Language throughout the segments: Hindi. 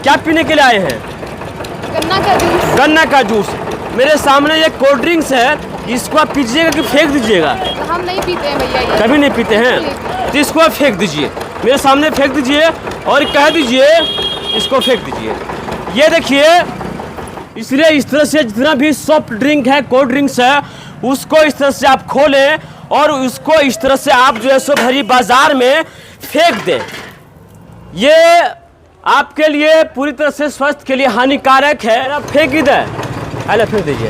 क्या पीने के लिए आए हैं? गन्ना का जूस। गन्ना का जूस। मेरे सामने ये कोल्ड ड्रिंक्स है, इसको आप पीजिएगा कि फेंक दीजिएगा? हम नहीं पीते हैं भैया ये। कभी नहीं पीते हैं? तो इसको आप फेंक दीजिए, मेरे सामने फेंक दीजिए और कह दीजिए इसको फेंक दीजिए। ये देखिए, इसलिए इस तरह से जितना भी सॉफ्ट ड्रिंक है, कोल्ड ड्रिंक्स है, उसको इस तरह से आप खोलें और उसको इस तरह से आप जो है सो भरी बाजार में फेंक दें। ये आपके लिए पूरी तरह से स्वास्थ्य के लिए हानिकारक है। आप फेंक ही दें, पहले फेंक दीजिए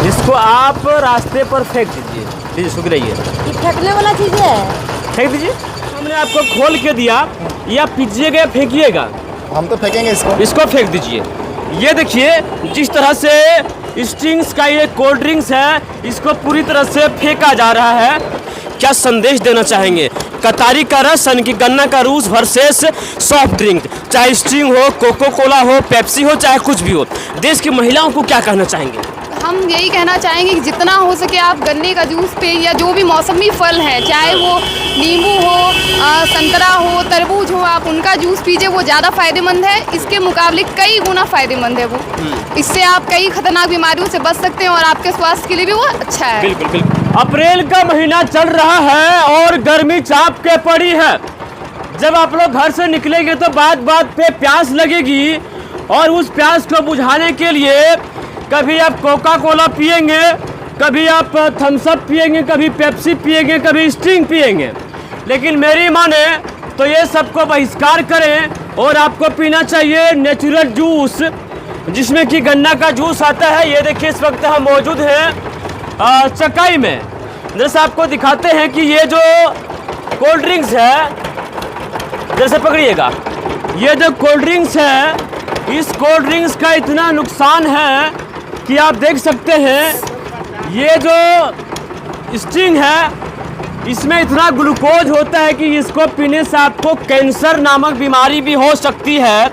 इसको आप रास्ते पर फेंक दीजिए। लीजिए, शुक्र रहिए। फेंकने वाला चीज़ है, फेंक दीजिए। हमने आपको खोल के दिया, या पीजिएगा या फेंकिएगा? हम तो फेंकेंगे इसको फेंक दीजिए। ये देखिए, जिस तरह से स्टिंग्स का ये कोल्ड ड्रिंक्स है, इसको पूरी तरह से फेंका जा रहा है। क्या संदेश देना चाहेंगे? कतारी का रस यानी कि गन्ना का जूस वर्सेस सॉफ्ट ड्रिंक, चाहे स्टिंग हो, कोको कोला हो, पेप्सी हो, चाहे कुछ भी हो, देश की महिलाओं को क्या कहना चाहेंगे? हम यही कहना चाहेंगे कि जितना हो सके आप गन्ने का जूस पे, या जो भी मौसमी फल हैं, चाहे वो नींबू हो, संतरा हो, तरबूज हो, आप उनका जूस पीजिए, वो ज़्यादा फायदेमंद है। इसके मुकाबले कई गुना फायदेमंद है वो। इससे आप कई खतरनाक बीमारियों से बच सकते हैं और आपके स्वास्थ्य के लिए भी वो अच्छा है। बिल्कुल बिल्कुल। अप्रैल का महीना चल रहा है और गर्मी चाप के पड़ी है। जब आप लोग घर से निकलेंगे तो बात बात पे प्यास लगेगी, और उस प्यास को बुझाने के लिए कभी आप कोका कोला पिएंगे, कभी आप थम्स अप पिएंगे, कभी पेप्सी पिएंगे, कभी स्टिंग पिएंगे। लेकिन मेरी माने तो ये सबको बहिष्कार करें और आपको पीना चाहिए नेचुरल जूस, जिसमें कि गन्ना का जूस आता है। ये देखिए, इस वक्त हम मौजूद हैं चकाई में। जैसे आपको दिखाते हैं कि ये जो कोल्ड ड्रिंक्स है, जैसे पकड़िएगा, ये जो कोल्ड ड्रिंक्स है, इस कोल्ड ड्रिंक्स का इतना नुकसान है कि आप देख सकते हैं। ये जो स्टिंग है, इसमें इतना ग्लूकोज होता है कि इसको पीने से आपको कैंसर नामक बीमारी भी हो सकती है।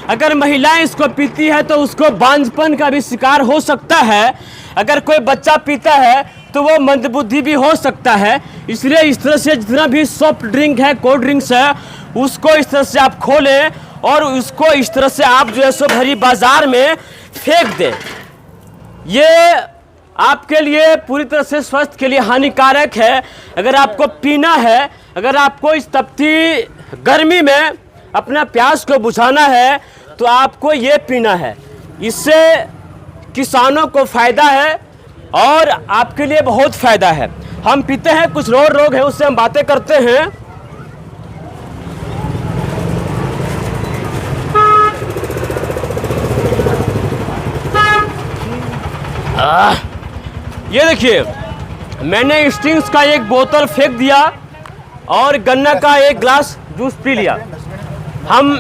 अगर महिलाएं इसको पीती है तो उसको बांझपन का भी शिकार हो सकता है। अगर कोई बच्चा पीता है तो वो मंदबुद्धि भी हो सकता है। इसलिए इस तरह से जितना भी सॉफ्ट ड्रिंक है, कोल्ड ड्रिंक्स है, उसको इस तरह से आप खोलें और उसको इस तरह से आप जो है सो भरी बाजार में फेंक दें। ये आपके लिए पूरी तरह से स्वास्थ्य के लिए हानिकारक है। अगर आपको पीना है, अगर आपको इस तपती गर्मी में अपना प्यास को बुझाना है, तो आपको ये पीना है। इससे किसानों को फ़ायदा है और आपके लिए बहुत फ़ायदा है। हम पीते हैं, कुछ रोग है, उससे हम बातें करते हैं। ये देखिए, मैंने स्टिंग्स का एक बोतल फेंक दिया और गन्ना का एक ग्लास जूस पी लिया। हम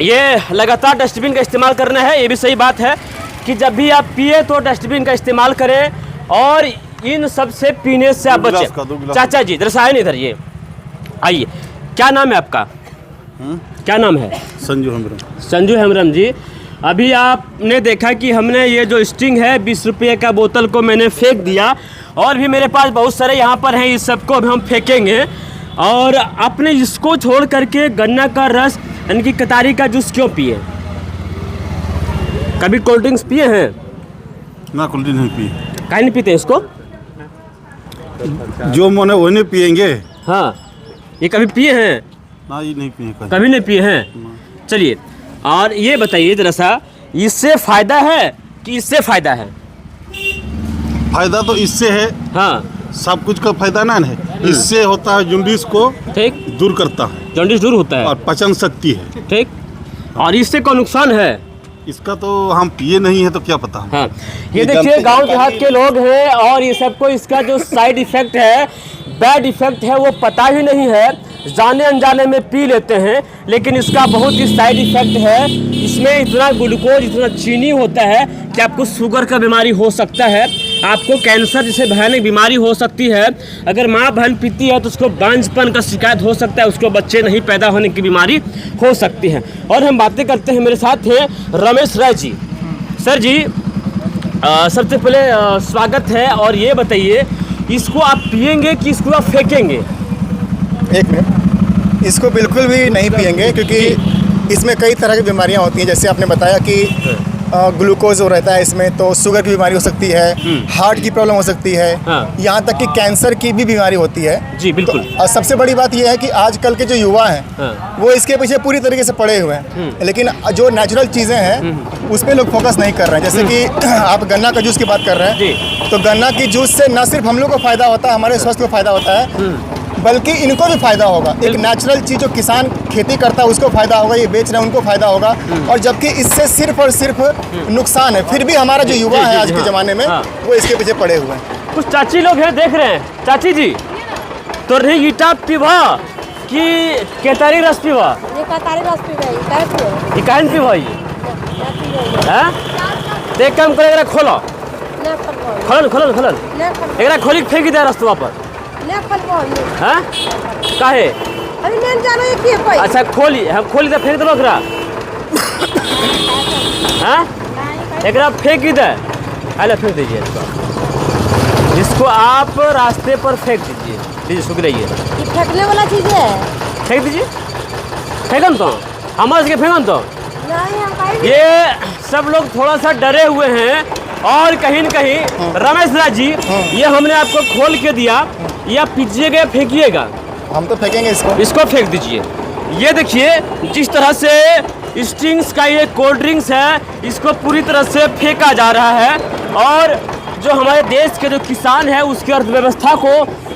ये लगातार डस्टबिन का इस्तेमाल करना है। ये भी सही बात है कि जब भी आप पिए तो डस्टबिन का इस्तेमाल करें और इन सब से पीने से आप बचें। चाचा जी इधर से आए, नहीं इधर ये आइए। क्या नाम है आपका? क्या नाम है? संजू हेम्ब्रम। संजू हेम्ब्रम जी, अभी आपने देखा कि हमने ये जो स्टिंग है 20 रुपये का बोतल को मैंने फेंक दिया, और भी मेरे पास बहुत सारे यहाँ पर हैं, इस सबको अभी हम फेंकेंगे। और आपने इसको छोड़ करके गन्ना का रस यानी कि कतारी का जूस क्यों पिए? कभी कोल्ड ड्रिंक्स पिए हैं? ना, कोल्ड ड्रिंक नहीं पिए। काहे नहीं पीते इसको? जो मन है वही नहीं पिएंगे। हाँ, ये कभी पिए हैं? ना, ये नहीं पिए। कभी नहीं पिए हैं। चलिए, और ये बताइए जरा सा, इससे फायदा है कि इससे फायदा है? फायदा तो इससे है। हाँ, सब कुछ का फायदा ना है। इससे होता है जॉन्डिस को ठीक, दूर करता है, जॉन्डिस दूर होता है और पाचन शक्ति है। ठीक, और इससे क्या नुकसान है? इसका तो हम पिए नहीं है तो क्या पता। हाँ, ये देखिए, गांव देहात के लोग हैं और ये सबको इसका जो साइड इफेक्ट है, बैड इफेक्ट है, वो पता ही नहीं है। जाने अनजाने में पी लेते हैं, लेकिन इसका बहुत ही साइड इफेक्ट है। इसमें इतना ग्लूकोज, इतना चीनी होता है कि आपको शुगर का बीमारी हो सकता है, आपको कैंसर जैसे भयानक बीमारी हो सकती है। अगर माँ बहन पीती है तो उसको बांझपन का शिकायत हो सकता है, उसको बच्चे नहीं पैदा होने की बीमारी हो सकती है। और हम बातें करते हैं, मेरे साथ हैं रमेश राय जी। सर जी, सबसे पहले स्वागत है। और ये बताइए, इसको आप पिएंगे कि इसको आप फेंकेंगे? एक मिनट, इसको बिल्कुल भी नहीं पिएंगे, क्योंकि इसमें कई तरह की बीमारियां होती हैं, जैसे आपने बताया कि ग्लूकोज हो रहता है इसमें, तो शुगर की बीमारी हो सकती है, हार्ट की प्रॉब्लम हो सकती है, हाँ। यहाँ तक कि कैंसर की भी बीमारी होती है। जी बिल्कुल। तो सबसे बड़ी बात यह है कि आजकल के जो युवा हैं हाँ। वो इसके पीछे पूरी तरीके से पड़े हुए हैं, लेकिन जो नेचुरल चीज़ें हैं उस पर लोग फोकस नहीं कर रहे हैं। जैसे कि आप गन्ना का जूस की बात कर रहे हैं, तो गन्ना की जूस से न सिर्फ हम लोग को फ़ायदा होता है, हमारे स्वास्थ्य को फ़ायदा होता है, बल्कि इनको भी फ़ायदा होगा। एक नेचुरल चीज़ जो किसान खेती करता है उसको फ़ायदा होगा, ये बेच रहे हैं उनको फ़ायदा होगा, और जबकि इससे सिर्फ और सिर्फ नुकसान है। फिर भी हमारा जो युवा है आज के ज़माने में वो इसके पीछे पड़े हुए हैं। कुछ चाची लोग हैं, देख रहे हैं। चाची जी, तो रही ईटा पीवा कि केतारी रस पीवा? ये कतारी रस पीबे, कैसे? ये काहे न पीवा ये? हैं? तो एक काम करे, एकरा खोलो, ले फल खोलन खोलन खोलन, ले फल एकरा खोली के फेंक दे रास्ता पर। ले फल हैं? काहे? अभी नहीं जानो ये की कोई। अच्छा खोली, हम खोली तो फेंक दो एकरा। हैं? एकरा फेंक ही दे। अरे फेंक दीजिए इसको आप रास्ते पर फेंक दीजिए। लीजिए सुख रहिए, ये फेंकने वाला चीज है। फेंक दीजिए। फेंकन तो हमारे से फेंकन तो नहीं हम कहीं ये सब लोग थोड़ा सा डरे हुए हैं, और कहीं न कहीं रमेश राज जी, ये हमने आपको खोल के दिया, ये आप पीजिएगा, फेंकिएगा? हम तो फेंकेंगे इसको फेंक दीजिए। ये देखिए जिस तरह से स्टिंग्स का ये कोल्ड ड्रिंक्स है, इसको पूरी तरह से फेंका जा रहा है, और जो हमारे देश के जो किसान है उसकी अर्थव्यवस्था को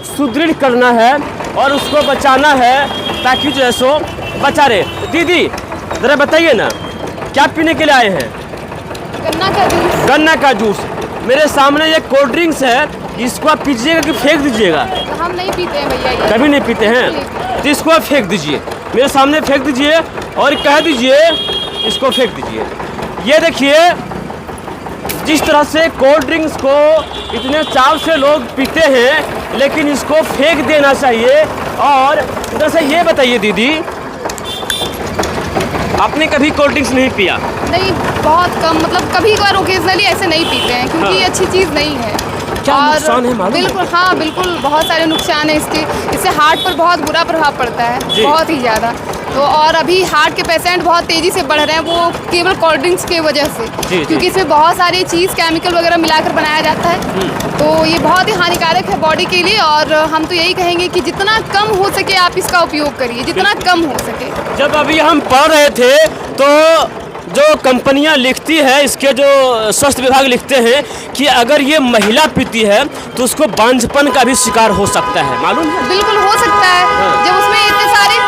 सुदृढ़ करना है और उसको बचाना है, ताकि जो है सो बचा रहे। दीदी ज़रा बताइए ना, क्या पीने के लिए आए हैं? गन्ना का जूस। गन्ना का जूस। मेरे सामने ये कोल्ड ड्रिंक्स है, इसको आप पीजिएगा कि फेंक दीजिएगा? हम नहीं पीते हैं भैया ये। कभी नहीं पीते हैं, तो इसको आप फेंक दीजिए, मेरे सामने फेंक दीजिए और कह दीजिए इसको फेंक दीजिए। ये देखिए जिस तरह से कोल्ड ड्रिंक्स को इतने चाव से लोग पीते हैं, लेकिन इसको फेंक देना चाहिए। और इधर से ये बताइए दीदी, आपने कभी कोल्ड ड्रिंक्स नहीं पिया? नहीं, बहुत कम, मतलब कभी कभार ओकेजनली ऐसे नहीं पीते हैं, क्योंकि ये अच्छी चीज़ नहीं है। क्या नुकसान है मालूम है? बिल्कुल, हाँ बिल्कुल, बहुत सारे नुकसान है इसके। इससे हार्ट पर बहुत बुरा प्रभाव पड़ता है, बहुत ही ज़्यादा। तो और अभी हार्ट के पेशेंट बहुत तेज़ी से बढ़ रहे हैं, वो केवल कोल्ड ड्रिंक्स की वजह से, क्योंकि इसमें बहुत सारी चीज़ केमिकल वगैरह मिलाकर बनाया जाता है। तो ये बहुत ही हानिकारक है बॉडी के लिए, और हम तो यही कहेंगे कि जितना कम हो सके आप इसका उपयोग करिए, जितना कम हो सके। जब अभी हम पढ़ रहे थे तो जो कंपनियां लिखती है, इसके जो स्वास्थ्य विभाग लिखते हैं कि अगर ये महिला पीती है तो उसको बांझपन का भी शिकार हो सकता है, मालूम है? बिल्कुल हो सकता है। जब उसमें इतने सारे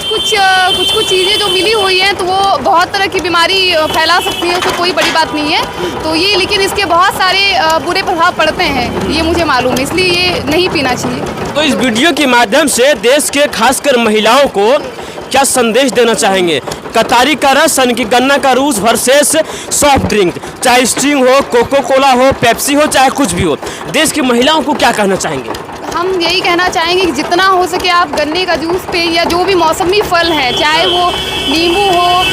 कुछ चीज़ें जो मिली हुई हैं, तो वो बहुत तरह की बीमारी फैला सकती है, तो कोई बड़ी बात नहीं है। तो ये, लेकिन इसके बहुत सारे बुरे प्रभाव पड़ते हैं, ये मुझे मालूम है, इसलिए ये नहीं पीना चाहिए। तो इस वीडियो के माध्यम से देश के खासकर महिलाओं को क्या संदेश देना चाहेंगे? कतारी का रस यानी कि गन्ना का जूस वर्सेस सॉफ्ट ड्रिंक, चाहे स्टिंग हो, कोको कोला हो, पेप्सी हो, चाहे कुछ भी हो, देश की महिलाओं को क्या कहना चाहेंगे? हम यही कहना चाहेंगे कि जितना हो सके आप गन्ने का जूस पे, या जो भी मौसमी फल हैं, चाहे वो नींबू हो,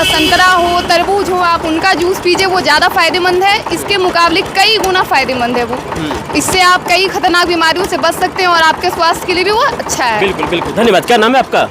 संतरा हो, तरबूज हो, आप उनका जूस पीजिए, वो ज़्यादा फ़ायदेमंद है। इसके मुकाबले कई गुना फ़ायदेमंद है वो। इससे आप कई खतरनाक बीमारियों से बच सकते हैं, और आपके स्वास्थ्य के लिए भी वो अच्छा है। बिल्कुल बिल्कुल, धन्यवाद। क्या नाम है आपका?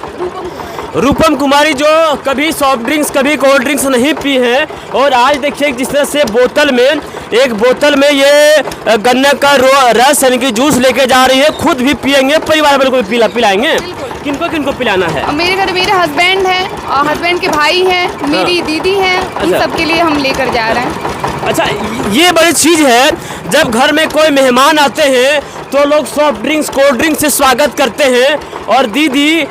रूपम कुमारी, जो कभी सॉफ्ट ड्रिंक्स कभी कोल्ड ड्रिंक्स नहीं पी हैं, और आज देखिए जिस तरह से एक बोतल में ये गन्ना का रस यानी कि जूस लेके जा रही है, खुद भी पियेंगे, परिवार वालों को भी पिलाएंगे। किनको किनको पिलाना है? और मेरे घर मेरे हस्बैंड हैं, और हस्बैंड के भाई हैं, मेरी दीदी हैं, इन सब के लिए हम लेकर जा रहे हैं। अच्छा, ये बड़ी चीज़ है, जब घर में कोई मेहमान आते हैं तो लोग सॉफ्ट ड्रिंक्स कोल्ड ड्रिंक्स से स्वागत करते हैं, और दीदी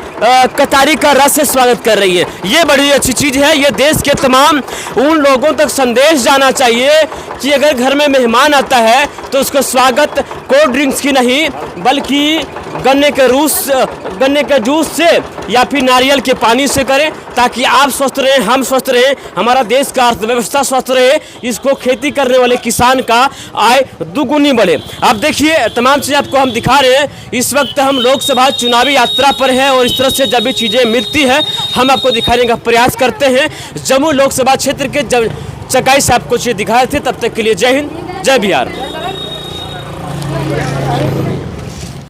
कतारी का रस से स्वागत कर रही है। ये बड़ी अच्छी चीज़ है। ये देश के तमाम उन लोगों तक संदेश जाना चाहिए कि अगर घर में मेहमान आता है तो उसका स्वागत कोल्ड ड्रिंक्स की नहीं, बल्कि गन्ने के जूस से या फिर नारियल के पानी से करें, ताकि आप स्वस्थ रहें, हम स्वस्थ रहें, हमारा देश का अर्थव्यवस्था स्वस्थ रहे, इसको खेती करने वाले किसान का आय दुगुनी बढ़े। आप देखिए तमाम चीज़ें आपको हम दिखा रहे हैं। इस वक्त हम लोकसभा चुनावी यात्रा पर हैं, और इस तरह से जब भी चीज़ें मिलती है हम आपको दिखाने का प्रयास करते हैं। जम्मू लोकसभा क्षेत्र के चकाई से आपको चीज़ें दिखा रहे थे। तब तक के लिए जय हिंद, जय बिहार।